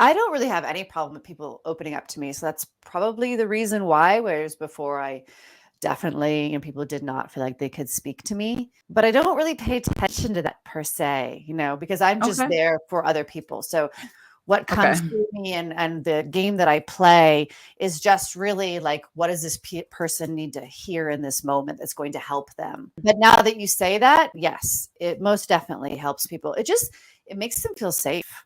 I don't really have any problem with people opening up to me. So that's probably the reason why. Whereas before I definitely, people did not feel like they could speak to me, but I don't really pay attention to that per se, because I'm just Okay. there for other people. So what Okay. comes through me and the game that I play is just really like, what does this person need to hear in this moment that's going to help them? But now that you say that, yes, it most definitely helps people. It makes them feel safe.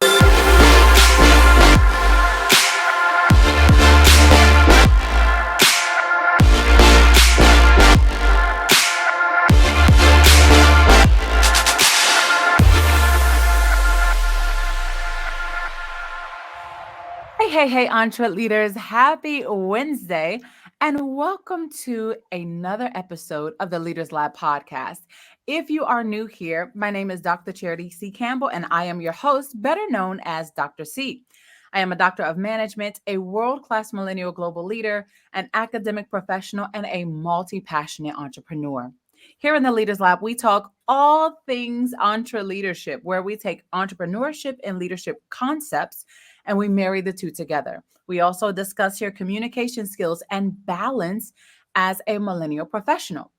Hey, Entre Leaders. Happy Wednesday, and welcome to another episode of the Leaders Lab podcast. If you are new here, my name is Dr. Charity C. Campbell, and I am your host, better known as Dr. C. I am a doctor of management, a world-class millennial global leader, an academic professional, and a multi-passionate entrepreneur. Here in the Leaders Lab, we talk all things entreleadership, where we take entrepreneurship and leadership concepts and we marry the two together. We also discuss your communication skills and balance as a millennial professional.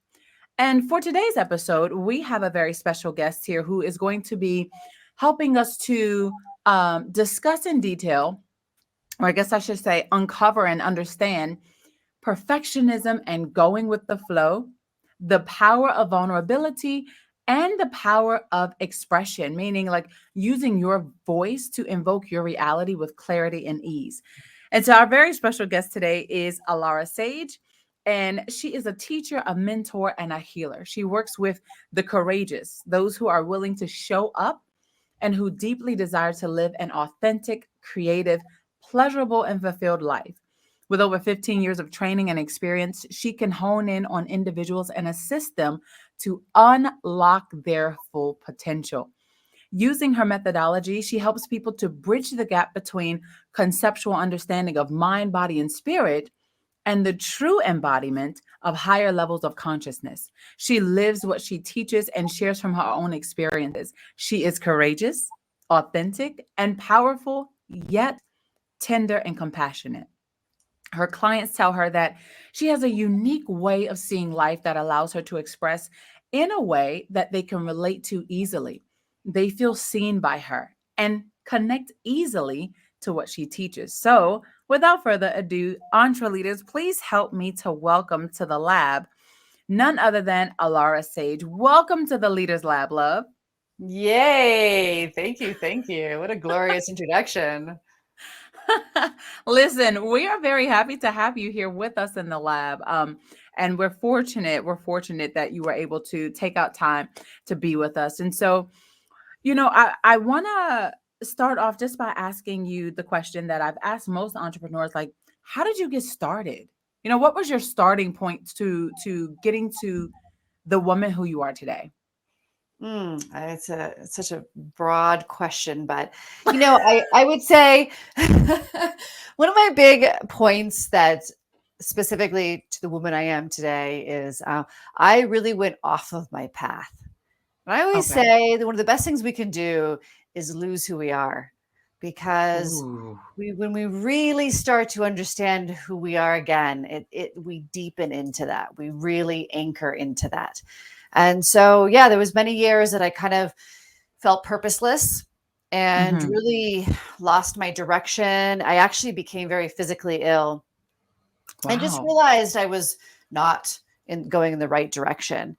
And for today's episode, we have a very special guest here who is going to be helping us to discuss in detail, or I guess I should say, uncover and understand perfectionism and going with the flow, the power of vulnerability, and the power of expression, meaning like using your voice to invoke your reality with clarity and ease. And so, our very special guest today is Alara Sage. And she is a teacher, a mentor, and a healer. She works with the courageous, those who are willing to show up and who deeply desire to live an authentic, creative, pleasurable, and fulfilled life. With over 15 years of training and experience, she can hone in on individuals and assist them to unlock their full potential. Using her methodology, she helps people to bridge the gap between conceptual understanding of mind, body, and spirit and the true embodiment of higher levels of consciousness. She lives what she teaches and shares from her own experiences. She is courageous, authentic, and powerful, yet tender and compassionate. Her clients tell her that she has a unique way of seeing life that allows her to express in a way that they can relate to easily. They feel seen by her and connect easily to what she teaches. So, without further ado, Entre Leaders, please help me to welcome to the lab none other than Alara Sage. Welcome to the Leaders Lab, love. Yay. Thank you. Thank you. What a glorious introduction. Listen, we are very happy to have you here with us in the lab. And we're fortunate that you were able to take out time to be with us. And so, I want to start off just by asking you the question that I've asked most entrepreneurs, like, how did you get started? What was your starting point to getting to the woman who you are today? It's such a broad question, but I would say one of my big points that specifically to the woman I am today is I really went off of my path. And I always Okay. say that one of the best things we can do is lose who we are, because Ooh. when we really start to understand who we are again, we deepen into that. We really anchor into that. And so, yeah, there was many years that I kind of felt purposeless and Hmm. really lost my direction. I actually became very physically ill and just Wow. realized I was not going in the right direction.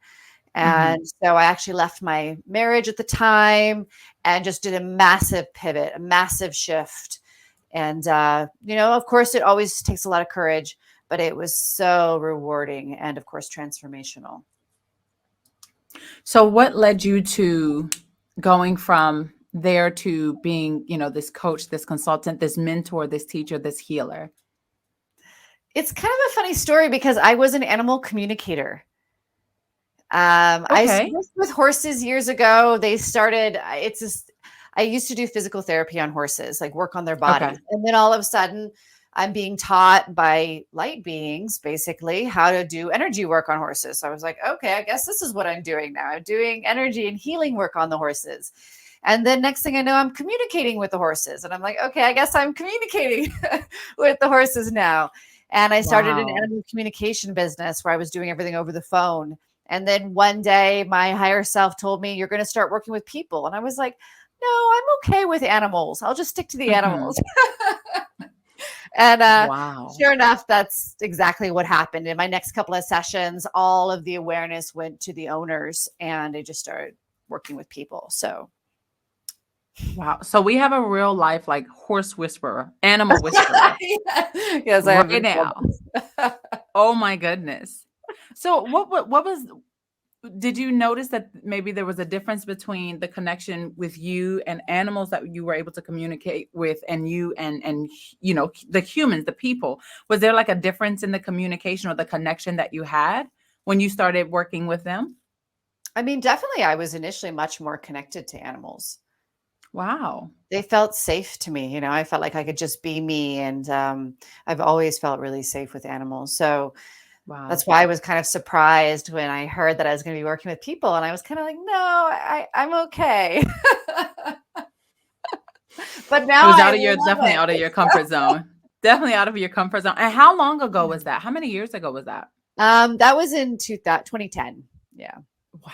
Hmm. And so I actually left my marriage at the time and just did a massive pivot, a massive shift. And, of course, it always takes a lot of courage, but it was so rewarding and, of course, transformational. So, what led you to going from there to being, this coach, this consultant, this mentor, this teacher, this healer? It's kind of a funny story because I was an animal communicator. I Okay. worked with horses years ago. They started, it's just, I used to do physical therapy on horses, like work on their Okay. bodies. And then all of a sudden, I'm being taught by light beings, basically, how to do energy work on horses. So I was like, okay, I guess this is what I'm doing now. I'm doing energy and healing work on the horses. And then next thing I know, I'm communicating with the horses. And I'm like, okay, I guess I'm communicating with the horses now. And I started an Wow. animal communication business where I was doing everything over the phone. And then one day my higher self told me, you're going to start working with people. And I was like, no, I'm okay with animals. I'll just stick to the Mhm. animals. And Wow. sure enough, that's exactly what happened. In my next couple of sessions, all of the awareness went to the owners and they just started working with people. So Wow. So we have a real life like horse whisperer, animal whisperer yes, I have right been called now. this. Oh my goodness. So what was did you notice that maybe there was a difference between the connection with you and animals that you were able to communicate with and you and the humans, the people? Was there like a difference in the communication or the connection that you had when you started working with them? I mean, definitely, I was initially much more connected to animals. Wow. They felt safe to me. I felt like I could just be me. And I've always felt really safe with animals. So Wow. that's why I was kind of surprised when I heard that I was going to be working with people. And I was kind of like, no, I'm okay. But It now was I out of your love definitely out of it. your comfort zone. Definitely out of your comfort zone. And how long ago was that? How many years ago was that? That was in 2010. Yeah. Wow.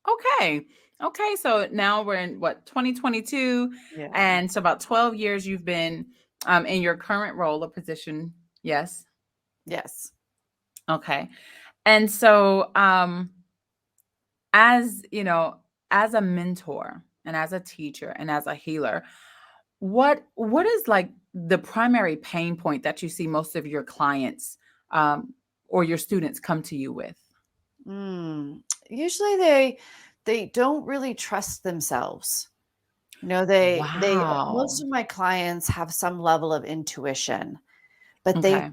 Okay. Okay. So now we're in what, 2022. Yeah. And so about 12 years you've been in your current role or position. Yes. Yes. Okay. And so as as a mentor and as a teacher and as a healer, what is like the primary pain point that you see most of your clients um, or your students come to you with? Usually they don't really trust themselves. They Wow. most of my clients have some level of intuition, but Okay.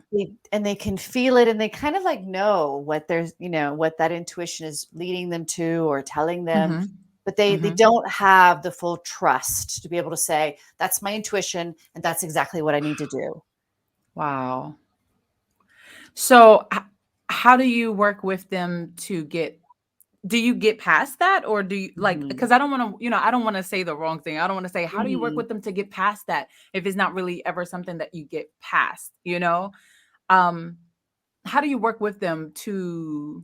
they can feel it and they kind of like know what there's, what that intuition is leading them to or telling them, Mm-hmm. but they Mm-hmm. don't have the full trust to be able to say, that's my intuition and that's exactly what I need to do. Wow. So how do you work with them to do you get past that, or do you like, Mhm. because I don't want to, I don't want to say the wrong thing. I don't want to say, how do you work Mhm. with them to get past that if it's not really ever something that you get past? Um, how do you work with them to,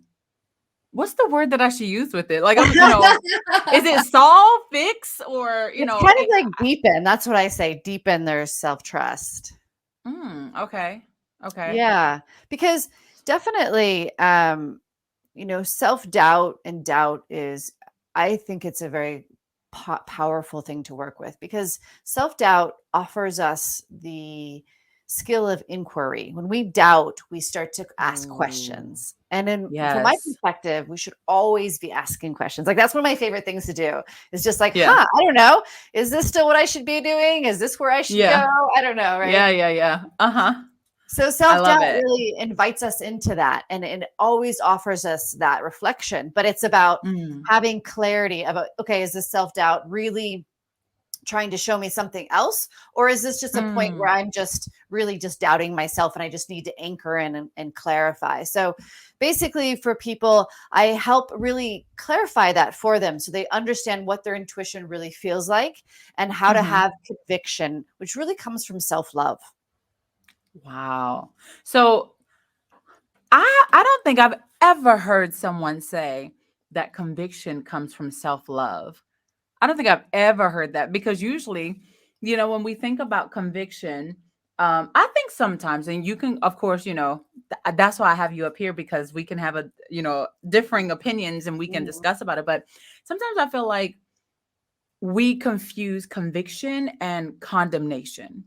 what's the word that I should use with it? Like, is it solve, fix, or, It's kind of like deepen. That's what I say. Deepen their self-trust. okay. Okay. Yeah, because definitely, self-doubt and doubt is, I think it's a very powerful thing to work with because self-doubt offers us the skill of inquiry. When we doubt, we start to ask Ooh, questions. And from my yes. perspective, we should always be asking questions. Like that's one of my favorite things to do. Is just like, Yeah. I don't know. Is this still what I should be doing? Is this where I should Yeah. go? I don't know, right? Yeah. Yeah. Yeah. Uh-huh. So I love self-doubt it. really invites us into that and it always offers us that reflection, but it's about Mm, having clarity about, okay, is this self-doubt really trying to show me something else? Or is this just a point where mm, I'm just really just doubting myself and I just need to anchor in and clarify? So basically for people, I help really clarify that for them so they understand what their intuition really feels like and how to mhm. have conviction, which really comes from self-love. Wow. So I don't think I've ever heard someone say that conviction comes from self-love. I don't think I've ever heard that because usually, when we think about conviction, I think sometimes, and you can, of course, that's why I have you up here because we can have differing opinions and we can Mhm. discuss about it. But sometimes I feel like we confuse conviction and condemnation.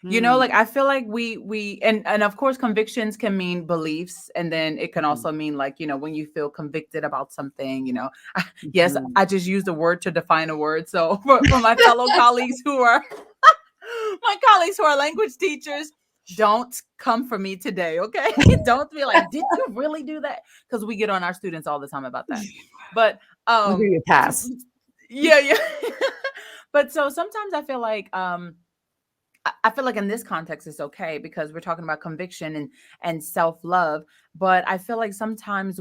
Mm. Like I feel like we and of course convictions can mean beliefs, and then it can Mhm. also mean like, when you feel convicted about something. Yes, Mhm. I just used a word to define a word. So for my fellow colleagues who are my colleagues who are language teachers, don't come for me today, okay? Don't be like, did you really do that? Because we get on our students all the time about that. But We'll give you a so, pass. yeah, yeah. But so sometimes I feel like I feel like in this context it's okay because we're talking about conviction and self-love, but I feel like sometimes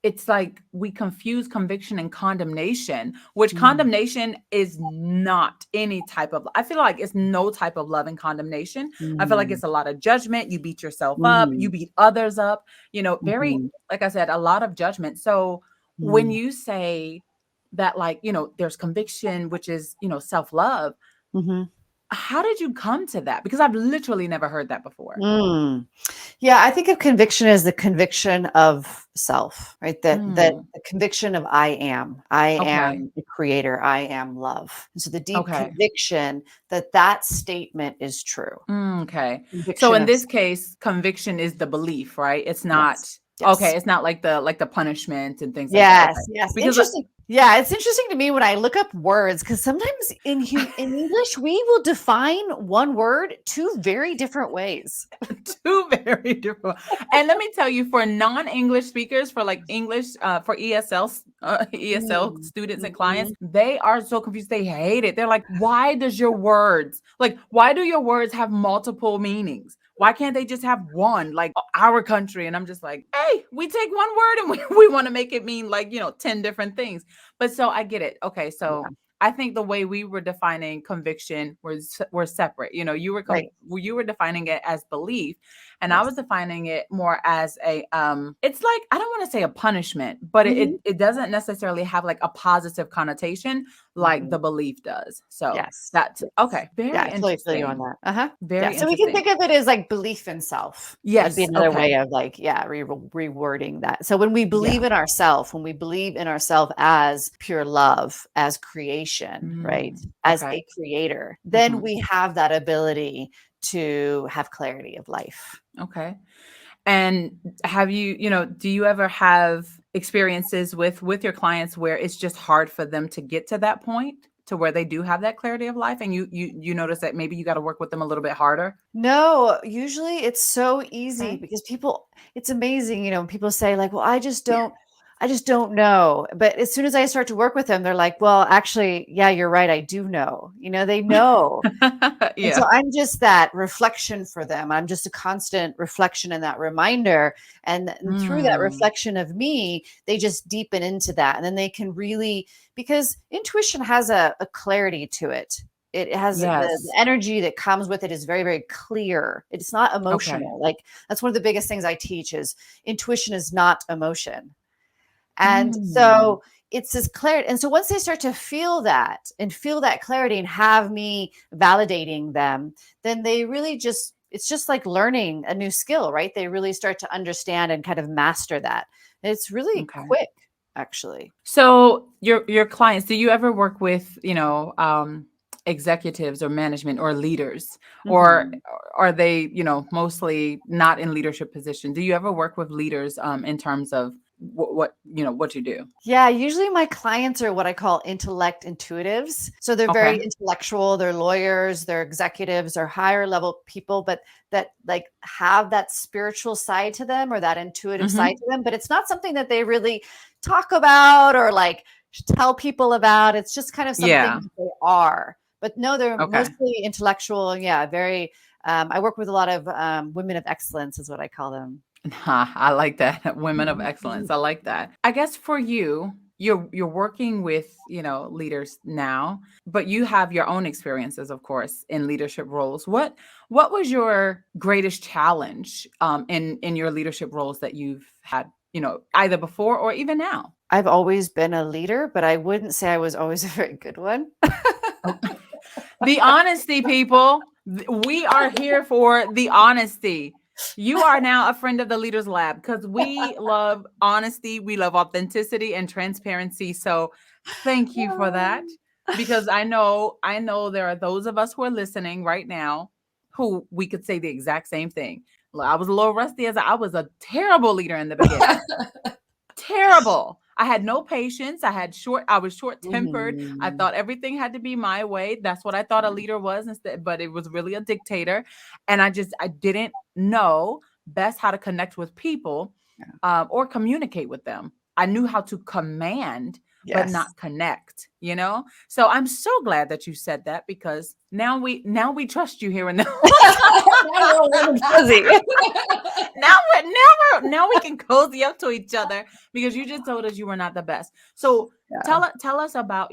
it's like we confuse conviction and condemnation, which Mm, condemnation is not any type of, I feel like it's no type of love and condemnation. I feel like mm, it's a lot of judgment. You beat yourself up, you mhm, beat others up, very, mhm, like I said, a lot of judgment. So when mm, you say that, like, there's conviction, which is, self-love, mhm, how did you come to that? Because I've literally never heard that before. mm. Yeah, I think of conviction as the conviction of self, right? That Mm, the conviction of I okay. am the creator, I am love. And so the deep Okay. conviction that that statement is true. Okay. So Conviction in of this self. case, conviction is the belief, right? It's not Yes. okay. Yes. It's not like the punishment and things like that. Yes, Okay. yes. Because Interesting. Yeah, it's interesting to me when I look up words because sometimes in English we will define one word two very different ways. two very different. And let me tell you, for non-English speakers, for like English, for ESL Mm, students and clients, mhm, they are so confused. They hate it. They're like, why does your words, like, why do your words have multiple meanings? Why can't they just have one, like our country? And I'm just like, hey, we take one word and we want to make it mean like, 10 different things. But so I get it. Okay. So yeah, I think the way we were defining conviction was were separate. right. You were defining it as belief, and I was Yes. defining it more as a it's like, I don't want to say a punishment, but it, it Mhm, it doesn't necessarily have like a positive connotation like mhm. the belief does. So Yes. that's Yes. okay. Yeah, Very I totally feel you on interesting. that. Uh-huh. Yeah, Very so we can interesting. think of it as like belief in self. That'd be Yes. another way Okay. of like, yeah, rewording that. So when we Yeah. believe in ourself, when we believe in ourself as pure love, as creation, right? As Okay. a creator, then Mhm. we have that ability to have clarity of life. Okay. And have you, do you ever have experiences with your clients where it's just hard for them to get to that point to where they do have that clarity of life, and you notice that maybe you got to work with them a little bit harder? No, usually it's so easy Okay. because people it's amazing, when people say like, "Well, Yeah. I just don't know." But as soon as I start to work with them, they're like, "Well, actually, yeah, you're right, I do know." They know. And so Yeah. I'm just that reflection for them. I'm just a constant reflection and that reminder. And through that Mm, reflection of me, they just deepen into that. And then they can really, because intuition has a clarity to it. It has the yes. energy that comes with it is very, very clear. It's not Okay. emotional. Like that's one of the biggest things I teach is intuition is not emotion. And Mm, so it's this clarity. And so once they start to feel that and feel that clarity and have me validating them, then they really just, it's just like learning a new skill, right? They really start to understand and kind of master that. And it's really okay. quick, actually. So your clients, do you ever work with, executives or management or leaders, or Mhm. are they, mostly not in leadership position? Do you ever work with leaders in terms of what you do? Yeah, usually my clients are what I call intellect intuitives. So they're very Okay. intellectual, they're lawyers, they're executives, or higher level people, but that like have that spiritual side to them or that intuitive side Hmm. to them, but it's not something that they really talk about or like tell people about. It's just kind of something Yeah. that they are. But no, they're Okay. mostly intellectual. Yeah, very I work with a lot of women of excellence is what I call them. I like that. Women of excellence. I like that. I guess for you, you're working with, leaders now, but you have your own experiences, of course, in leadership roles. What was your greatest challenge in your leadership roles that you've had, either before or even now? I've always been a leader, but I wouldn't say I was always a very good one. Oh, the honesty, people. We are here for the honesty. You are now a friend of the Leaders Lab because we love honesty, we love authenticity and transparency. So thank you for that. Because I know there are those of us who are listening right now who we could say the exact same thing. I was a little rusty as I was a terrible leader in the beginning. Terrible. I had no patience. I was short-tempered. I Mhm. thought everything had to be my way. That's what I thought a leader was instead, but it was really a dictator. And I didn't know best how to connect with people or communicate with them. I knew how to command, but Yes. not connect, So I'm so glad that you said that, because now we trust you here in the Now we're all warm and fuzzy. now we can cozy up to each other, because you just told us you were not the best. So Yeah. tell us about,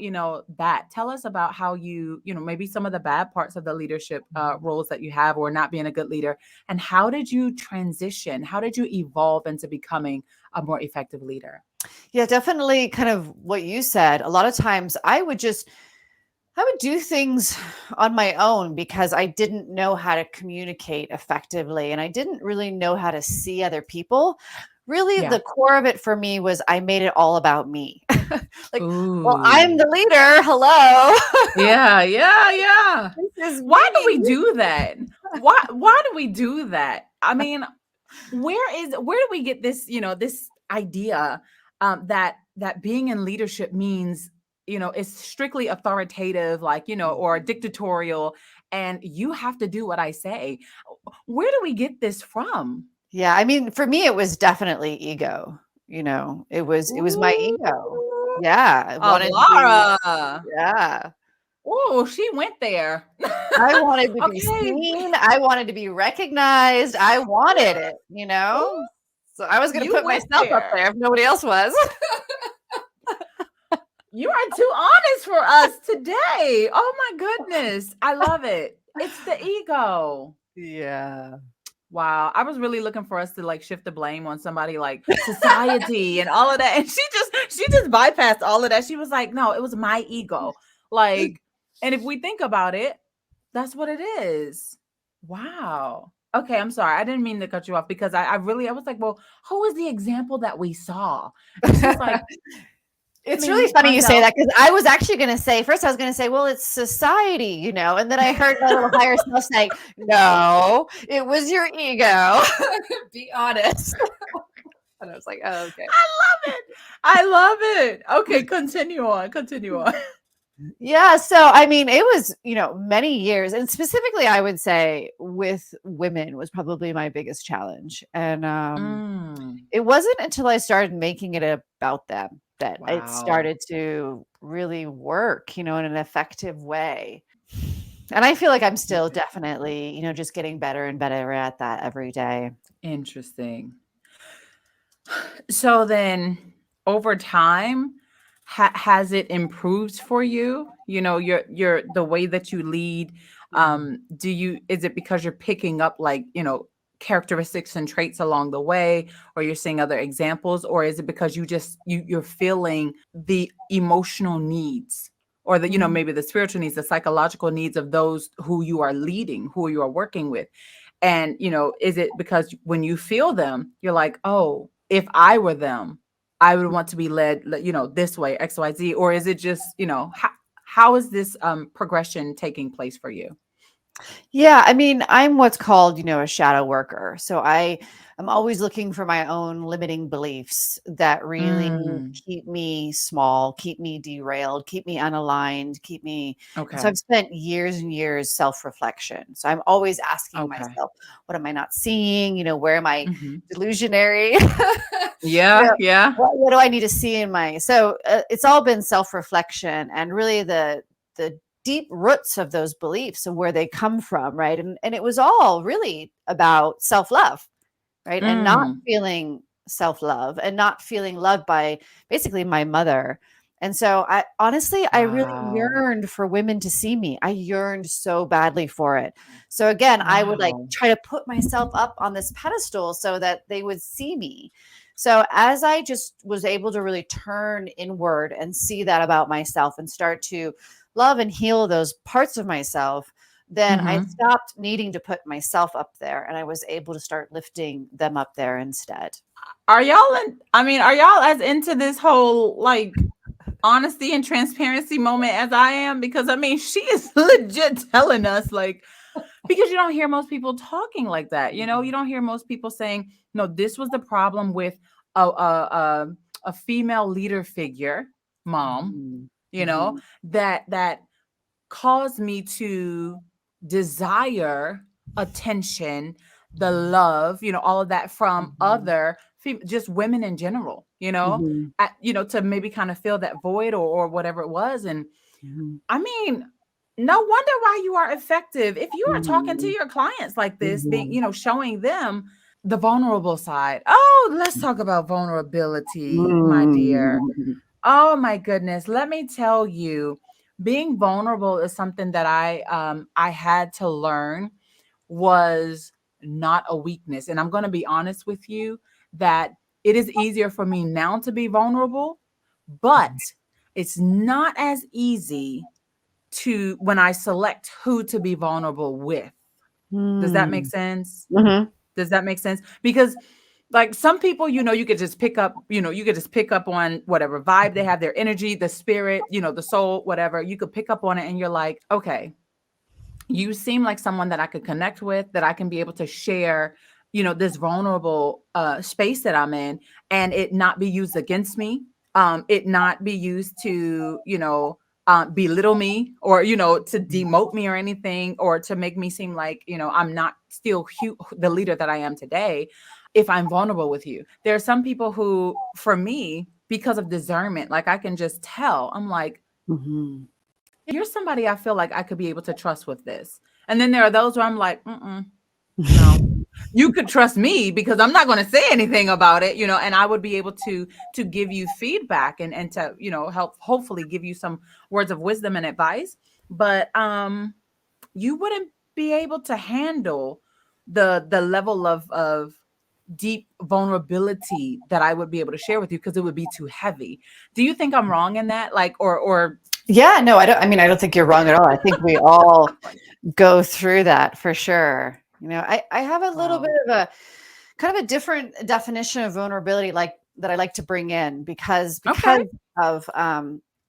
that. Tell us about how maybe some of the bad parts of the leadership roles that you have, or not being a good leader, and how did you transition? How did you evolve into becoming a more effective leader? Yeah, definitely kind of what you said. A lot of times I would do things on my own because I didn't know how to communicate effectively, and I didn't really know how to see other people. Really, Yeah. the core of it for me was I made it all about me. Like, well, I'm Ooh. the leader. Hello. Yeah. This is Why do we me. do that? Why do we do that? I mean, where do we get this, this idea that being in leadership means, is strictly authoritative, like, or dictatorial, and you have to do what I say. Where do we get this from? Yeah, I mean, for me, it was definitely ego. It was my ego. Ooh, Yeah, I wanted to be. Alara. Yeah, Oh, she went there. I wanted to be Okay. seen. I wanted to be recognized. I wanted it. Ooh, So I was going to you put went myself up there. there if nobody else was. You are too honest for us today. Oh my goodness. I love it. It's the ego. Yeah. Wow. I was really looking for us to like shift the blame on somebody, like society and all of that. And she just bypassed all of that. She was like, no, it was my ego. Like, and if we think about it, that's what it is. Wow. Okay, I'm sorry. I didn't mean to cut you off, because I was like, well, who is the example that we saw? And she's like, I It's really mean, funny you say myself. that, because I was actually going to say, first I was going to say, well, it's society, and then I heard my little higher self say, no, it was your ego. Be honest. And I was like, oh, okay. I love it. I love it. Okay, continue on. Continue on. Yeah. So, I mean, it was, many years, and specifically, I would say with women was probably my biggest challenge. And Mm, it wasn't until I started making it about them that it wow. started to really work, in an effective way. And I feel like I'm still definitely, just getting better and better at that every day. Interesting. So then, over time, has it improved for you? Your the way that you lead. Is it because you're picking up, like, characteristics and traits along the way, or you're seeing other examples, or is it because you're feeling the emotional needs, or the, Mhm. maybe the spiritual needs, the psychological needs of those who you are leading, who you are working with? And, is it because when you feel them, you're like, oh, if I were them, I would want to be led, this way, XYZ? Or is it just, how is this progression taking place for you? Yeah, I mean, I'm what's called, a shadow worker. So I'm always looking for my own limiting beliefs that really Mm, keep me small, keep me derailed, keep me unaligned, keep me. And so okay. I've spent years and years self-reflection. So I'm always asking Okay. myself, what am I not seeing? Where am I Hmm. delusionary? you Yeah. know, Yeah. what do I need to see in my, so it's all been self-reflection, and really the deep roots of those beliefs and where they come from, right? And it was all really about self-love, right? And not Mm, feeling self-love and not feeling loved by basically my mother. And so I really wow. yearned for women to see me. I yearned so badly for it. So again, I would like Wow. try to put myself up on this pedestal so that they would see me. So as I just was able to really turn inward and see that about myself and start to love and heal those parts of myself, then I Hmm. stopped needing to put myself up there, and I was able to start lifting them up there instead. Are y'all as into this whole, like, honesty and transparency moment as I am? Because I mean, she is legit telling us, like, because you don't hear most people talking like that. You don't hear most people saying, no, this was the problem with a female leader figure, mom, Mhm. you know, Mhm. that caused me to desire attention, the love, all of that from Mhm. other just women in general, Mhm. to maybe kind of fill that void or whatever it was. And Mhm. I mean, no wonder why you are effective if you are talking to Mhm. your clients like this, being, Mhm. showing them the vulnerable side. Oh, let's talk about vulnerability, my dear. Mm. Oh my goodness. Let me tell you, being vulnerable is something that I had to learn was not a weakness. And I'm going to be honest with you that it is easier for me now to be vulnerable, but it's not as easy to when I select who to be vulnerable with. Does that make Mm. sense? Mhm. Does that make sense? Because like some people, you could just pick up, you could just pick up on whatever vibe they have, their energy, the spirit, the soul, whatever. You could pick up on it and you're like, okay, you seem like someone that I could connect with, that I can be able to share, this vulnerable space that I'm in, and it not be used against me, it not be used to, belittle me, or, to demote me or anything, or to make me seem like, I'm not still the leader that I am today. If I'm vulnerable with you, there are some people who, for me, because of discernment, like I can just tell, I'm like, Mhm. you're somebody I feel like I could be able to trust with this. And then there are those where I'm like, no, you could trust me because I'm not going to say anything about it, and I would be able to give you feedback and to, help hopefully give you some words of wisdom and advice. But you wouldn't be able to handle the level of deep vulnerability that I would be able to share with you because it would be too heavy. Do you think I'm wrong in that? Like, or Yeah, no, I don't think you're wrong at all. I think we all go through that for sure. I have a little bit wow. of a kind of a different definition of vulnerability like that I like to bring in because Okay. of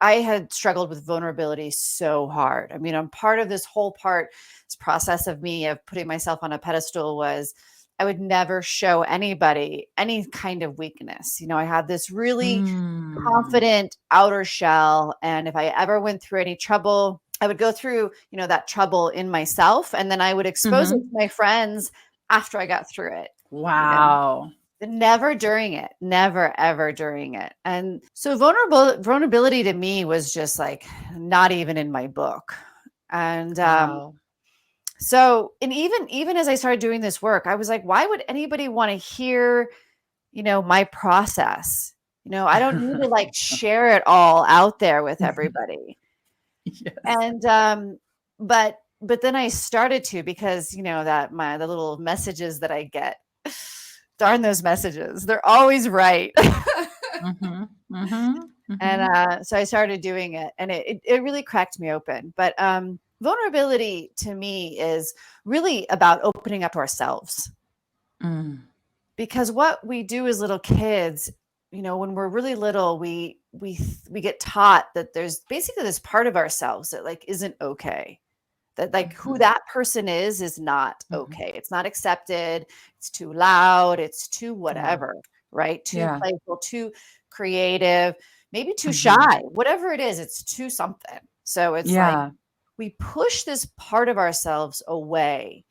I had struggled with vulnerability so hard. I mean, I'm part of this process of me of putting myself on a pedestal was I would never show anybody any kind of weakness. I had this really Mm. confident outer shell. And if I ever went through any trouble, I would go through, that trouble in myself. And then I would expose it to Mhm. my friends after I got through it, you know, Wow. never during it, never, ever during it. And so vulnerability to me was just like not even in my book. And Wow. so, and even as I started doing this work, I was like, why would anybody want to hear my process? I don't need to like share it all out there with everybody. Yes. And but then I started to because that the little messages that I get, darn those messages, they're always right. Mhm. Mhm. And Mhm. so I started doing it, and it really cracked me open. But vulnerability to me is really about opening up to ourselves. Mm. Because what we do as little kids, when we're really little, we get taught that there's basically this part of ourselves that like isn't okay. That like who Mhm. that person is not Mhm. okay. It's not accepted. It's too loud. It's too Yeah. whatever, right? Too Yeah. playful, too creative, maybe too Mhm. shy. Whatever it is, it's too something. So it's like Yeah. we push this part of ourselves away,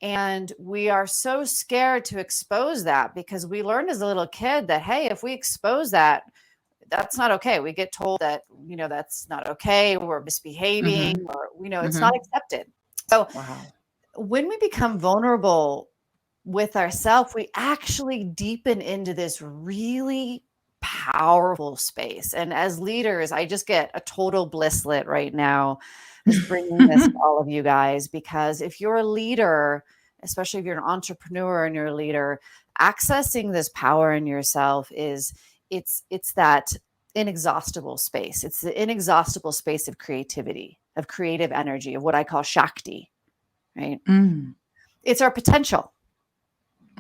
and we are so scared to expose that because we learned as a little kid that, hey, if we expose that, that's not okay. We get told that, that's not okay. We're misbehaving, Mhm. or, it's not Mhm. accepted. So Wow. when we become vulnerable with ourselves, we actually deepen into this really powerful space. And as leaders, I just get a total blisslet right now, just bringing this to all of you guys, because if you're a leader, especially if you're an entrepreneur and you're a leader, accessing this power in yourself it's that inexhaustible space. It's the inexhaustible space of creativity, of creative energy, of what I call Shakti, right? Mm. It's our potential.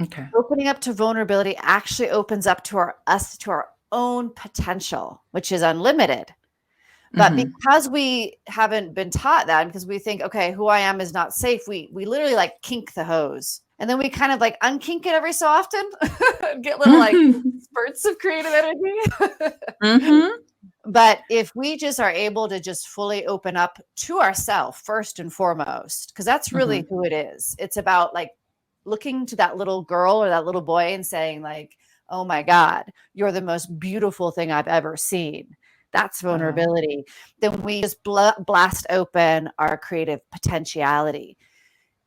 Okay. Opening up to vulnerability actually opens up to our own potential, which is unlimited. But Mhm. because we haven't been taught that, because we think, okay, who I am is not safe, we literally like kink the hose. And then we kind of like unkink it every so often, get little like spurts of creative energy. Mhm. But if we just are able to just fully open up to ourselves first and foremost, because that's really Mhm. who it is. It's about like looking to that little girl or that little boy and saying like, oh my God, you're the most beautiful thing I've ever seen. That's vulnerability. Then we just blast open our creative potentiality.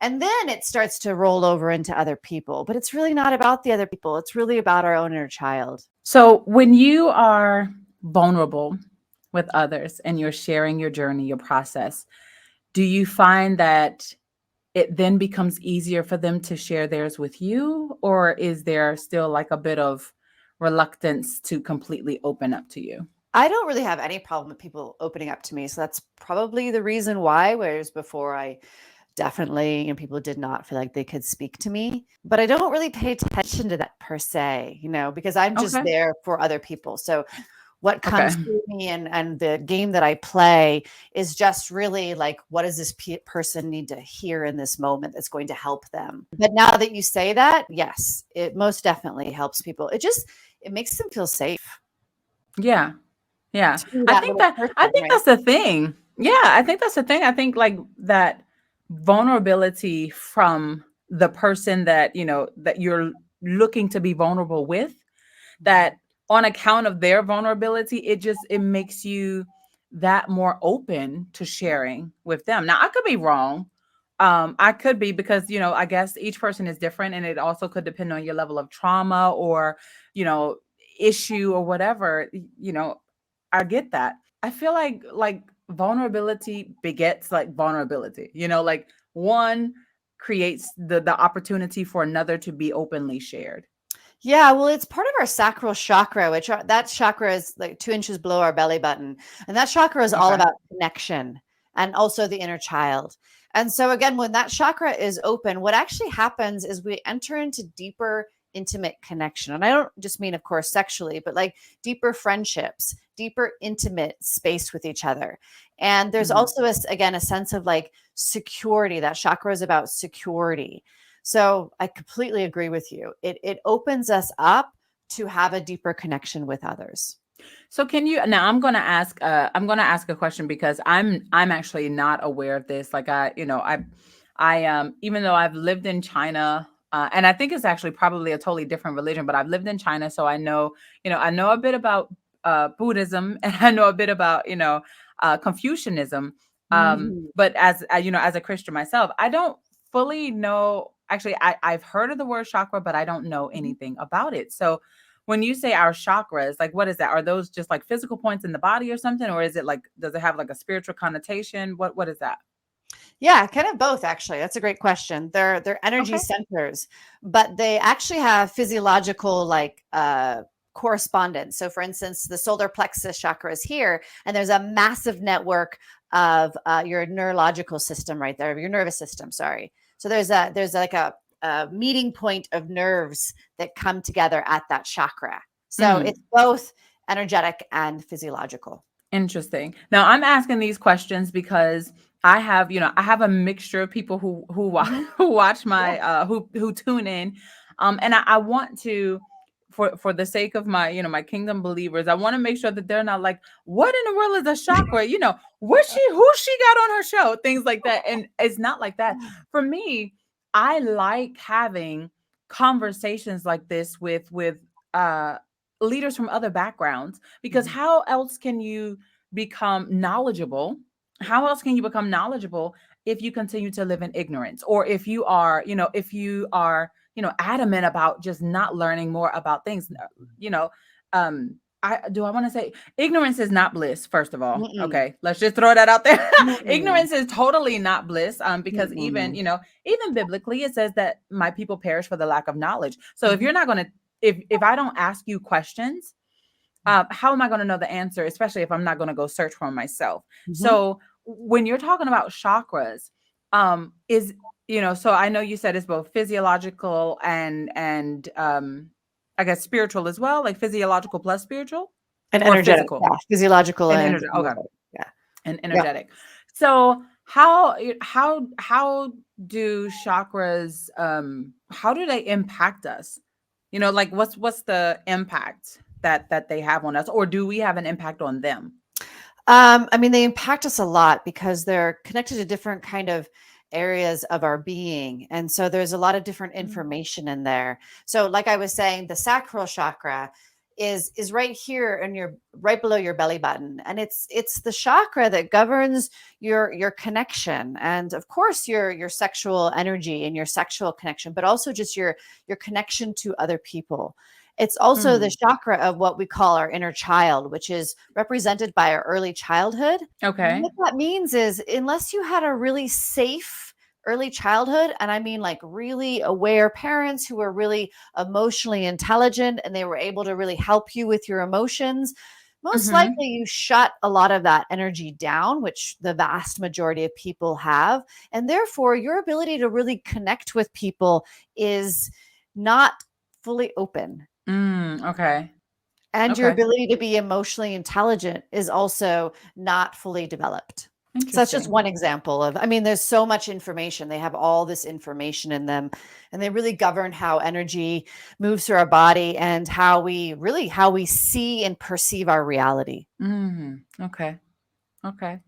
And then it starts to roll over into other people. But it's really not about the other people. It's really about our own inner child. So when you are vulnerable with others and you're sharing your journey, your process, do you find that it then becomes easier for them to share theirs with you? Or is there still like a bit of reluctance to completely open up to you? I don't really have any problem with people opening up to me. So that's probably the reason why. Whereas before, I definitely, people did not feel like they could speak to me. But I don't really pay attention to that per se, because I'm just Okay. there for other people. So what Okay. comes through me and the game that I play is just really like, what does this person need to hear in this moment that's going to help them? But now that you say that, yes, it most definitely helps people. It makes them feel safe. Yeah. Yeah. To be that little I person, think right? that's the thing. Yeah, I think that's the thing. I think like that vulnerability from the person that, that you're looking to be vulnerable with, that on account of their vulnerability, it makes you that more open to sharing with them. Now, I could be wrong. I could be, because, I guess each person is different, and it also could depend on your level of trauma or, you know, issue or whatever. I get that. I feel like vulnerability begets like vulnerability. Like one creates the opportunity for another to be openly shared. Yeah, well, it's part of our sacral chakra, which that chakra is like 2 inches below our belly button. And that chakra is all Okay. about connection and also the inner child. And so again, when that chakra is open, what actually happens is we enter into deeper, intimate connection. And I don't just mean, of course, sexually, but like deeper friendships, deeper, intimate space with each other. And there's Mhm. also, again, a sense of like security. That chakra is about security. So I completely agree with you. It opens us up to have a deeper connection with others. So can you now I'm gonna ask a question, because I'm actually not aware of this. Like I even though I've lived in China, and I think it's actually probably a totally different religion, but I've lived in China, so I know, I know a bit about Buddhism, and I know a bit about, Confucianism. Mhm. But as as a Christian myself, I don't fully know. Actually, I've heard of the word chakra, but I don't know anything about it. So when you say our chakras, like what is that? Are those just like physical points in the body or something? Or is it like, does it have like a spiritual connotation? What is that? Yeah, kind of both actually. That's a great question. They're energy Okay. centers, but they actually have physiological like correspondence. So for instance, the solar plexus chakra is here, and there's a massive network of your neurological system right there, your nervous system, sorry. So there's like a meeting point of nerves that come together at that chakra. So Mm, it's both energetic and physiological. interesting. Now I'm asking these questions because I have a mixture of people Mhm. who watch Yeah. my who tune in. And I want to, for the sake of my, my kingdom believers, I want to make sure that they're not like, what in the world is a chakra? Who she got on her show, things like that. And it's not like that. For me, I like having conversations like this with uh leaders from other backgrounds, because Mhm. how else can you become knowledgeable? How else can you become knowledgeable if you continue to live in ignorance, or if you are, adamant about just not learning more about things? You know, I want to say ignorance is not bliss, first of all. Mm-mm. Okay, let's just throw that out there. Mm-mm. Ignorance is totally not bliss. Because even, Mm-mm. even biblically, it says that my people perish for the lack of knowledge. So if Mhm. you're not going to, if I don't ask you questions, how am I going to know the answer, especially if I'm not going to go search for myself? Mhm. So when you're talking about chakras, is, so I know you said it's both physiological and I guess spiritual as well, like physiological plus spiritual, And or energetic, physical yeah, physiological and and energy. Okay, energetic, yeah. and Yeah. energetic. So how do chakras, how do they impact us? Like what's the impact that they have on us, or do we have an impact on them? I mean, they impact us a lot because they're connected to different kind of areas of our being. And so there's a lot of different information in there. So like I was saying, the sacral chakra is right here and you're right below your belly button, and it's the chakra that governs your connection, and of course your sexual energy and your sexual connection, but also just your connection to other people. It's also the chakra of what we call our inner child, which is represented by our early childhood. Okay. What that means is, unless you had a really safe early childhood, and I mean like really aware parents who were really emotionally intelligent and they were able to really help you with your emotions, most likely you shut a lot of that energy down, which the vast majority of people have. And therefore, your ability to really connect with people is not fully open. Okay. And your ability to be emotionally intelligent is also not fully developed. So that's just one example of, I mean, there's so much information. They have all this information in them, and they really govern how energy moves through our body and how we see and perceive our reality. Okay. Okay.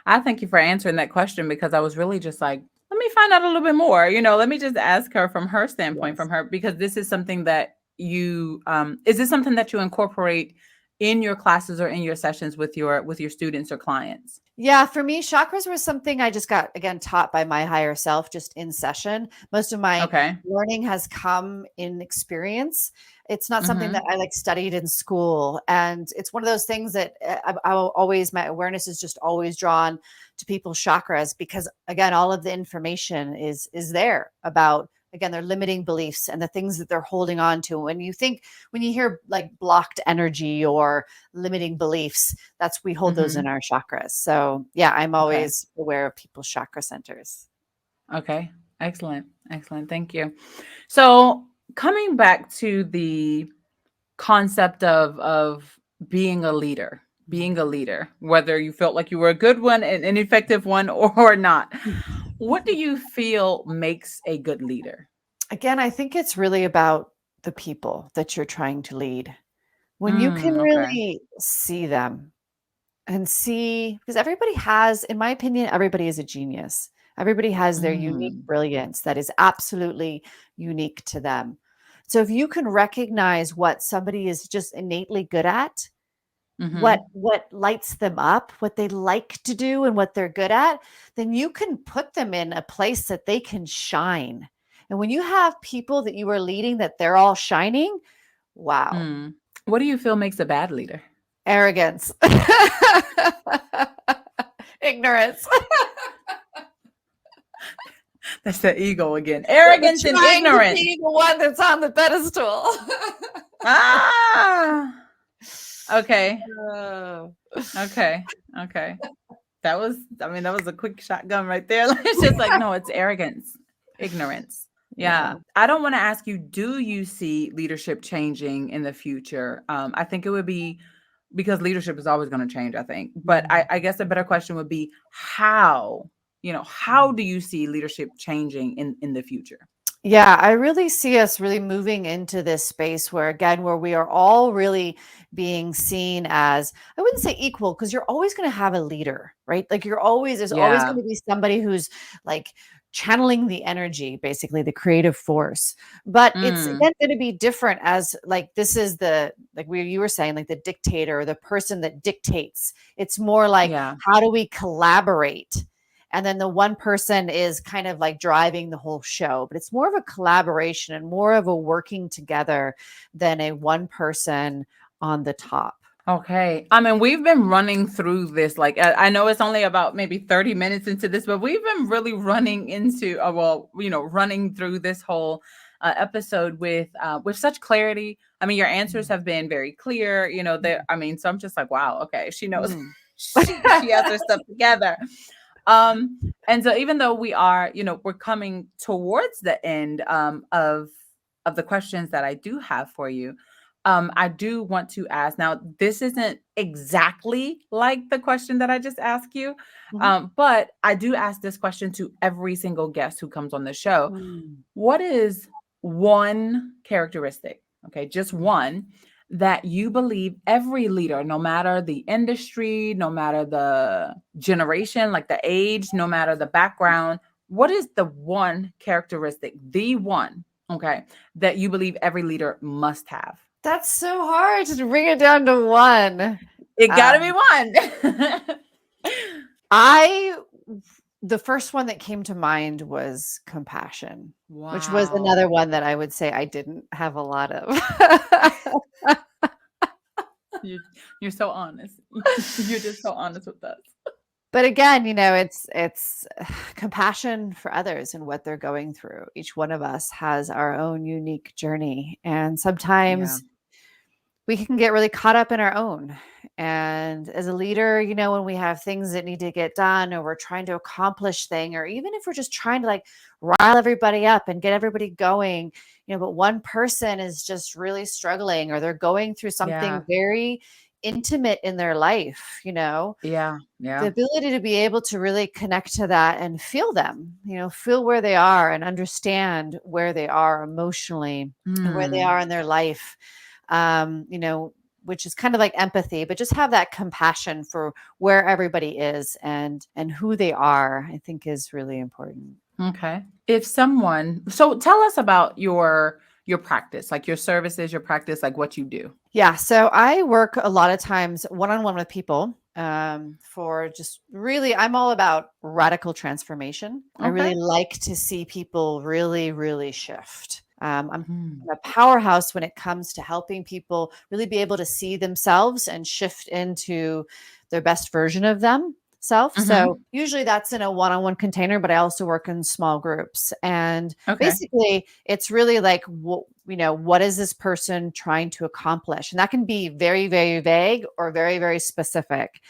I thank you for answering that question, because I was really just like, let me find out a little bit more. Let me just ask her from her standpoint, because this is something that is this something that you incorporate in your classes or in your sessions with your students or clients? Yeah, for me, chakras was something I just got, again, taught by my higher self just in session. Most of my learning has come in experience. It's not something that I studied in school. And it's one of those things that my awareness is just always drawn to people's chakras, because again, all of the information is there about, again, their limiting beliefs and the things that they're holding on to. When you hear like blocked energy or limiting beliefs, we hold those in our chakras. So yeah, I'm always aware of people's chakra centers. Okay. Excellent. Excellent. Thank you. So coming back to the concept of being a leader, whether you felt like you were a good one, an effective one, or not, what do you feel makes a good leader? Again, I think it's really about the people that you're trying to lead. When you can really see them and see, because everybody has, in my opinion, everybody is a genius. Everybody has their unique brilliance that is absolutely unique to them. So if you can recognize what somebody is just innately good at, what lights them up, what they like to do and what they're good at, then you can put them in a place that they can shine. And when you have people that you are leading that they're all shining, wow. What do you feel makes a bad leader? Arrogance. Ignorance. That's the ego again. Arrogance and ignorance. The one that's on the pedestal. Okay. Okay. That was a quick shotgun right there. It's just like, no, it's arrogance, ignorance. Yeah. I don't want to ask you, do you see leadership changing in the future? I think it would be, because leadership is always going to change, I think. But I guess a better question would be, how do you see leadership changing in the future? Yeah, I really see us really moving into this space where we are all really being seen as, I wouldn't say equal, because you're always going to have a leader, right? Like there's always going to be somebody who's like channeling the energy, basically the creative force. But it's again going to be different, as like this is you were saying, like the dictator or the person that dictates. It's more like, how do we collaborate? And then the one person is kind of like driving the whole show, but it's more of a collaboration and more of a working together than a one person on the top. Okay. I mean, we've been running through this. Like, I know it's only about maybe 30 minutes into this, but we've been really running into, running through this whole episode with such clarity. I mean, your answers have been very clear, so I'm just like, wow, okay. She knows, she has her stuff together. And so even though we are, we're coming towards the end of the questions that I do have for you, I do want to ask, now this isn't exactly like the question that I just asked you, but I do ask this question to every single guest who comes on the show. What is one characteristic, okay, just one, that you believe every leader, no matter the industry, no matter the generation, like the age, no matter the background, what is the one characteristic, the one, okay, that you believe every leader must have? That's so hard to bring it down to one. It gotta be one. The first one that came to mind was compassion, which was Wow. another one that I would say I didn't have a lot of. You're so honest. You're just so honest with us. But again, it's compassion for others and what they're going through. Each one of us has our own unique journey, and sometimes we can get really caught up in our own. And as a leader, when we have things that need to get done, or we're trying to accomplish thing, or even if we're just trying to like rile everybody up and get everybody going, but one person is just really struggling, or they're going through something very intimate in their life, Yeah. the ability to be able to really connect to that and feel them, feel where they are and understand where they are emotionally and where they are in their life, which is kind of like empathy, but just have that compassion for where everybody is and who they are, I think is really important. Okay. So tell us about your practice, like your services, your practice, like what you do. Yeah. So I work a lot of times one-on-one with people for just really, I'm all about radical transformation. I really like to see people really, really shift. I'm a powerhouse when it comes to helping people really be able to see themselves and shift into their best version of themselves. So usually that's in a one-on-one container, but I also work in small groups. And basically it's really like, what is this person trying to accomplish? And that can be very, very vague or very, very specific.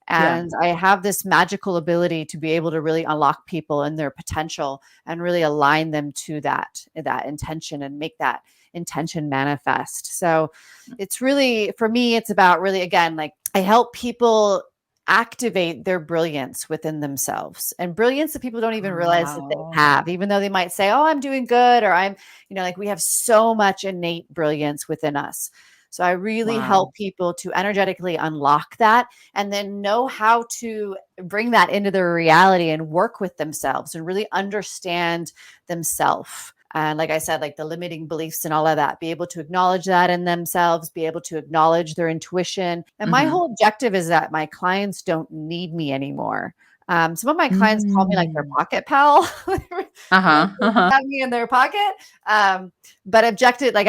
And I have this magical ability to be able to really unlock people and their potential and really align them to that intention and make that intention manifest. So it's really, for me, it's about really, again, like I help people activate their brilliance within themselves, and brilliance that people don't even realize that they have, even though they might say, oh, I'm doing good, or I'm, like we have so much innate brilliance within us. So I really help people to energetically unlock that and then know how to bring that into their reality and work with themselves and really understand themselves. And like I said, like the limiting beliefs and all of that, be able to acknowledge that in themselves, be able to acknowledge their intuition. And my whole objective is that my clients don't need me anymore. Some of my clients call me like their pocket pal. Have me in their pocket. But objective, like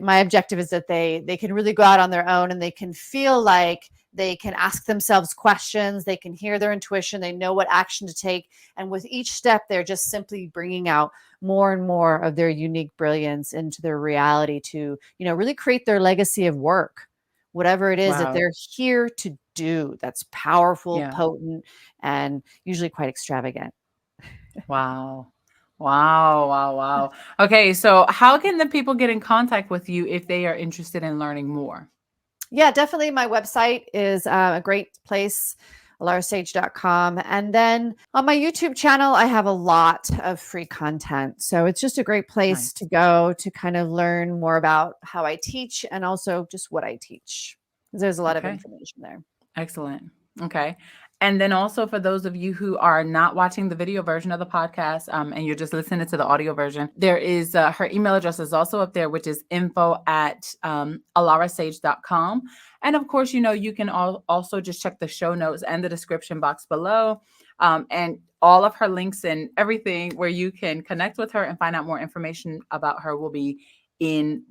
my objective is that they can really go out on their own and they can feel like they can ask themselves questions. They can hear their intuition. They know what action to take. And with each step, they're just simply bringing out more and more of their unique brilliance into their reality to, really create their legacy of work, whatever it is that they're here to do. That's powerful, potent, and usually quite extravagant. Wow. Okay. So how can the people get in contact with you if they are interested in learning more? Yeah, definitely. My website is a great place, alarasage.com. And then on my YouTube channel, I have a lot of free content. So it's just a great place to go to kind of learn more about how I teach and also just what I teach. There's a lot of information there. Excellent. Okay. And then also for those of you who are not watching the video version of the podcast and you're just listening to the audio version, there is her email address is also up there, which is info@alarasage.com. And of course, you can also just check the show notes and the description box below and all of her links and everything where you can connect with her and find out more information about her will be in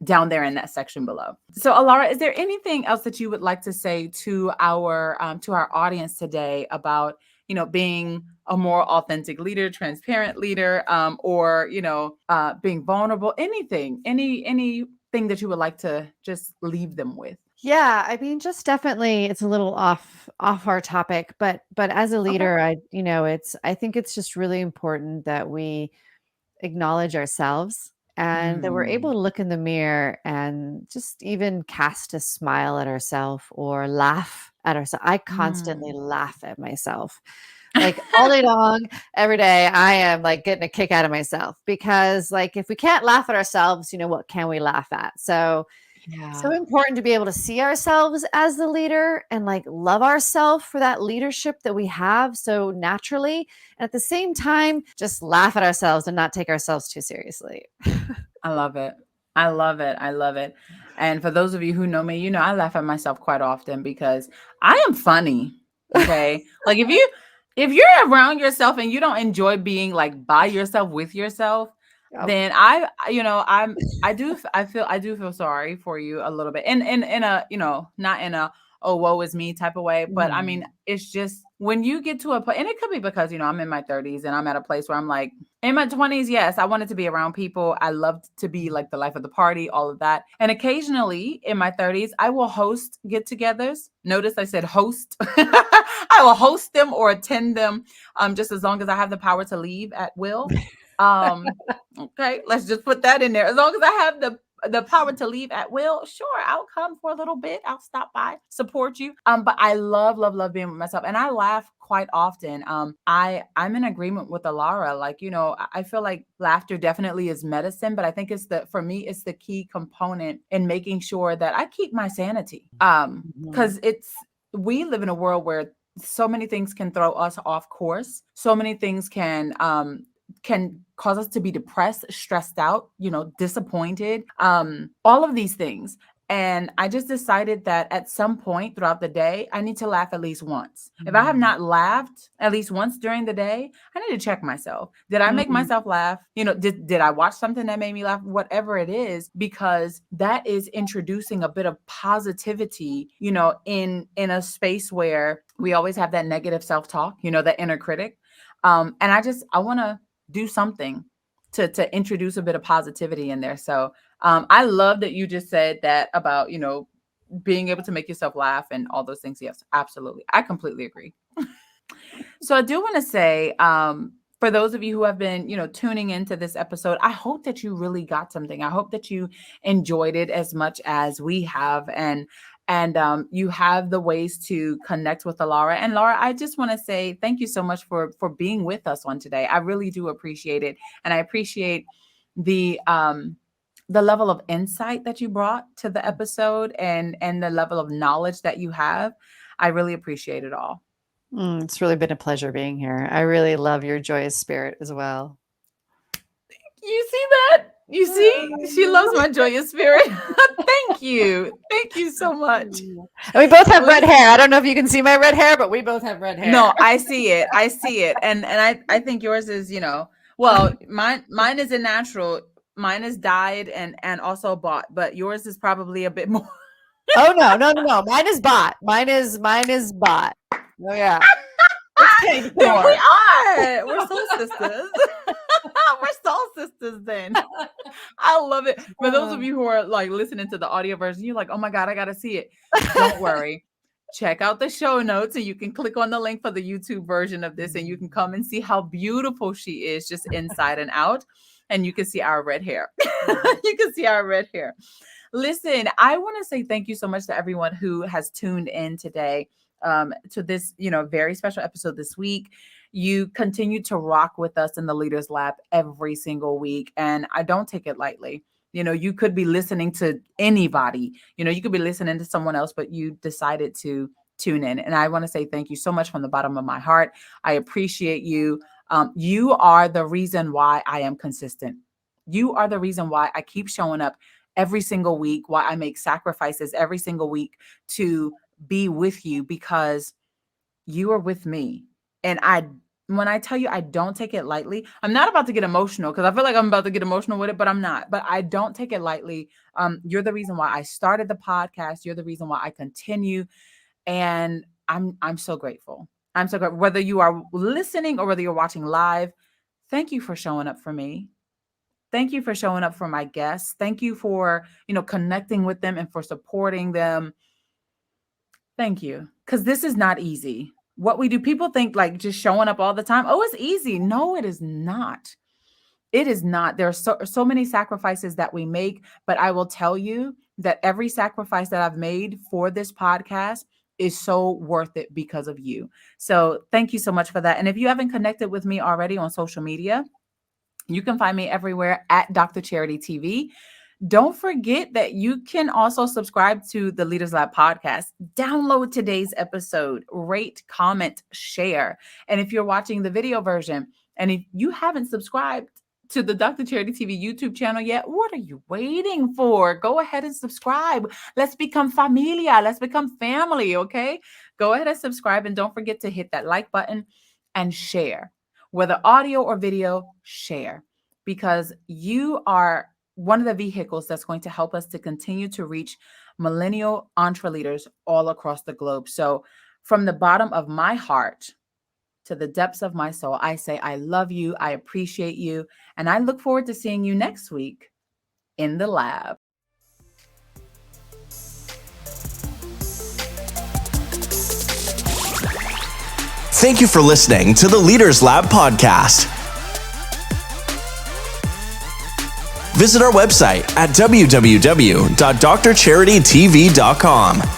down there in that section below. So Alara, is there anything else that you would like to say to our audience today about, being a more authentic leader, transparent leader, or, being vulnerable, anything that you would like to just leave them with? Yeah, I mean, just definitely it's a little off our topic, but as a leader, I think it's just really important that we acknowledge ourselves and that we're able to look in the mirror and just even cast a smile at ourselves or laugh at ourselves. I constantly laugh at myself. Like all day long, every day, I am like getting a kick out of myself because like if we can't laugh at ourselves, what can we laugh at? So Yeah. So important to be able to see ourselves as the leader and like love ourselves for that leadership that we have so naturally. And at the same time, just laugh at ourselves and not take ourselves too seriously. I love it. I love it. I love it. And for those of you who know me, you know I laugh at myself quite often because I am funny. Okay? Like if you're around yourself and you don't enjoy being like by yourself with yourself, Yep. then I do feel sorry for you a little bit. In a, not in a oh woe is me type of way, but I mean, Mhm. it's just when you get to a point, and it could be because, I'm in my 30s and I'm at a place where I'm like, in my 20s, yes, I wanted to be around people. I loved to be like the life of the party, all of that. And occasionally in my 30s, I will host get-togethers. Notice I said host. I will host them or attend them, just as long as I have the power to leave at will. Um, okay, let's just put that in there. As long as I have the power to leave at will, sure, I'll come for a little bit. I'll stop by, support you. But I love being with myself, and I laugh quite often. I'm in agreement with Alara. Like, I feel like laughter definitely is medicine, but I think for me, it's the key component in making sure that I keep my sanity. Mhm. Because we live in a world where so many things can throw us off course. So many things can cause us to be depressed, stressed out, disappointed, all of these things. And I just decided that at some point throughout the day, I need to laugh at least once. If I have Mhm. not laughed at least once during the day, I need to check myself. Did I make Mhm. myself laugh? Did I watch something that made me laugh? Whatever it is, because that is introducing a bit of positivity, in a space where we always have that negative self-talk, that inner critic. And I want to do something to introduce a bit of positivity in there. So I love that you just said that about, being able to make yourself laugh and all those things. Yes, absolutely. I completely agree. So I do want to say, for those of you who have been, tuning into this episode, I hope that you really got something. I hope that you enjoyed it as much as we have, and you have the ways to connect with Alara. And Laura, I just want to say thank you so much for being with us on today. I really do appreciate it, and I appreciate the level of insight that you brought to the episode, and the level of knowledge that you have. I really appreciate it all. It's really been a pleasure being here. I really love your joyous spirit as well. You see that? You see? She loves my joyous spirit. Thank you. Thank you so much. And we both have red Listen, hair. I don't know if you can see my red hair, but we both have red hair. no, I see it. I see it. And I think yours is, well, mine is a natural. Mine is dyed and also bought, but yours is probably a bit more. Oh no, no, no, no. Mine is bot. Mine is bot. Oh yeah. It's paid Then we for. are. We're soul sisters. We're soul sisters then. I love it. For those of you who are like listening to the audio version, you're like, oh my God, I gotta see it. Don't worry. Check out the show notes and you can click on the link for the YouTube version of this and you can come and see how beautiful she is just inside and out. And you can see our red hair. You can see our red hair. Listen, I want to say thank you so much to everyone who has tuned in today, to this, very special episode this week. You continue to rock with us in the Leaders Lab every single week, and I don't take it lightly. You could be listening to anybody, you could be listening to someone else, but you decided to tune in. And I want to say thank you so much from the bottom of my heart. I appreciate you. You are the reason why I am consistent. You are the reason why I keep showing up every single week, why I make sacrifices every single week to be with you, because you are with me. And when I tell you I don't take it lightly, I'm not about to get emotional because I feel like I'm about to get emotional with it, but I'm not. But I don't take it lightly. You're the reason why I started the podcast. You're the reason why I continue. And I'm so grateful. I'm so grateful. Whether you are listening or whether you're watching live, thank you for showing up for me. Thank you for showing up for my guests. Thank you for, connecting with them and for supporting them. Thank you. Because this is not easy. What we do, people think like just showing up all the time. Oh, it's easy. No, it is not. It is not. There are so many sacrifices that we make, but I will tell you that every sacrifice that I've made for this podcast is so worth it because of you. So thank you so much for that. And if you haven't connected with me already on social media, you can find me everywhere at DrCharityTV. Don't forget that you can also subscribe to the Leaders Lab podcast. Download today's episode, rate, comment, share. And if you're watching the video version, and if you haven't subscribed to the Dr. Charity TV YouTube channel yet, what are you waiting for? Go ahead and subscribe. Let's become familia. Let's become family, okay? Go ahead and subscribe, and don't forget to hit that like button and share. Whether audio or video, share, because you are one of the vehicles that's going to help us to continue to reach millennial entreleaders all across the globe. So from the bottom of my heart to the depths of my soul, I say I love you, I appreciate you, and I look forward to seeing you next week in the lab. Thank you for listening to the Leaders Lab podcast. Visit our website at www.drcharitytv.com.